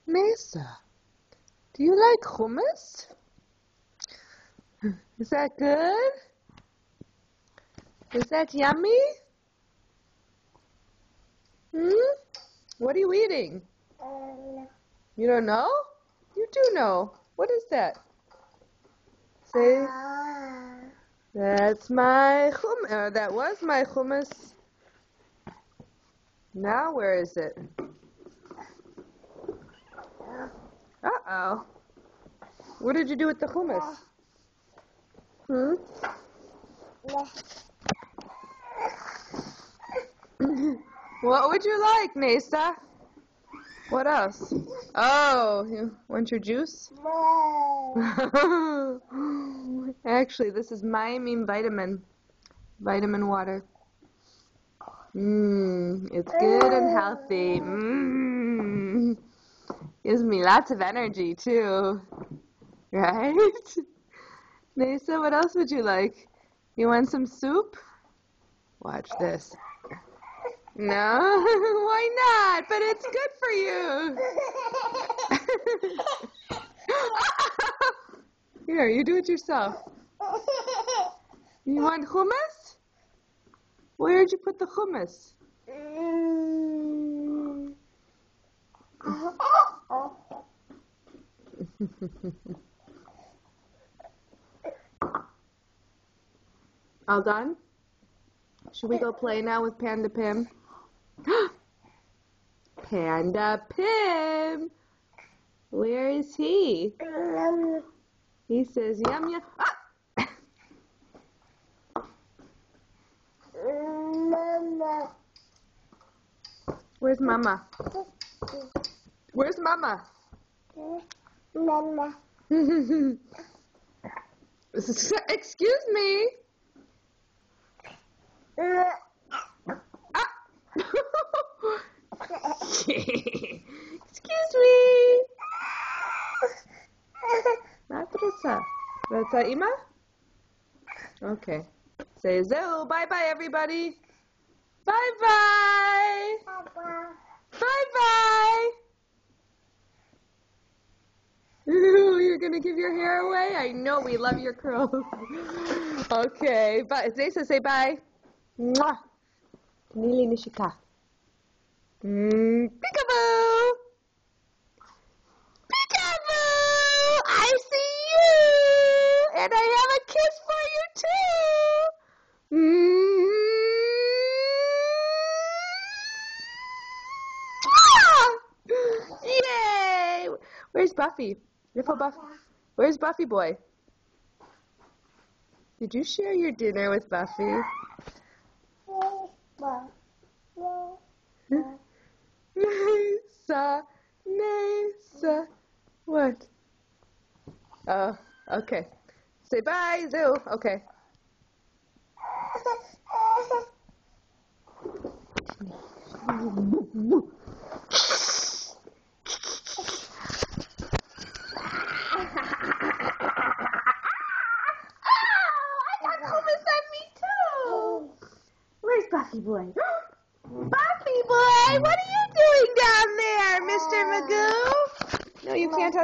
Mesa, do you like hummus? Is that good? Is that yummy? What are you eating? You don't know? You do know. What is that? Say, that's my hummus. That was my hummus. Now where is it? Uh-oh. What did you do with the hummus? What would you like, Nesa? What else? Oh, you want your juice? Actually, this is Mymene vitamin water. It's good and healthy. Gives me lots of energy too, right? Nesa, what else would you like? You want some soup? Watch this. No, why not? But it's good for you. Here, you do it yourself. You want hummus? Where'd you put the hummus? All done? Should we go play now with Panda Pim? Panda Pim! Where is he? He says yum yum. Ah! Where's Mama? Where's Mama? Mama. Excuse me. Ah. Excuse me. Matrisa. That's Ima? Okay. Say zo. Bye-bye, everybody. Bye-bye. Bye-bye. You're going to give your hair away? I know we love your curls. Okay. Bye. Zesa, say bye. Mwah. Nili Nishika. Peekaboo. Peekaboo. I see you. And I have a kiss for you, too. Yay! Where's Buffy? Where's Buffy boy? Did you share your dinner with Buffy? Nesa. What? Oh, okay. Say bye, Zoo. Okay. Where's Buffy boy? Buffy boy, what are you doing down there, Mr. Magoo? No, you can't touch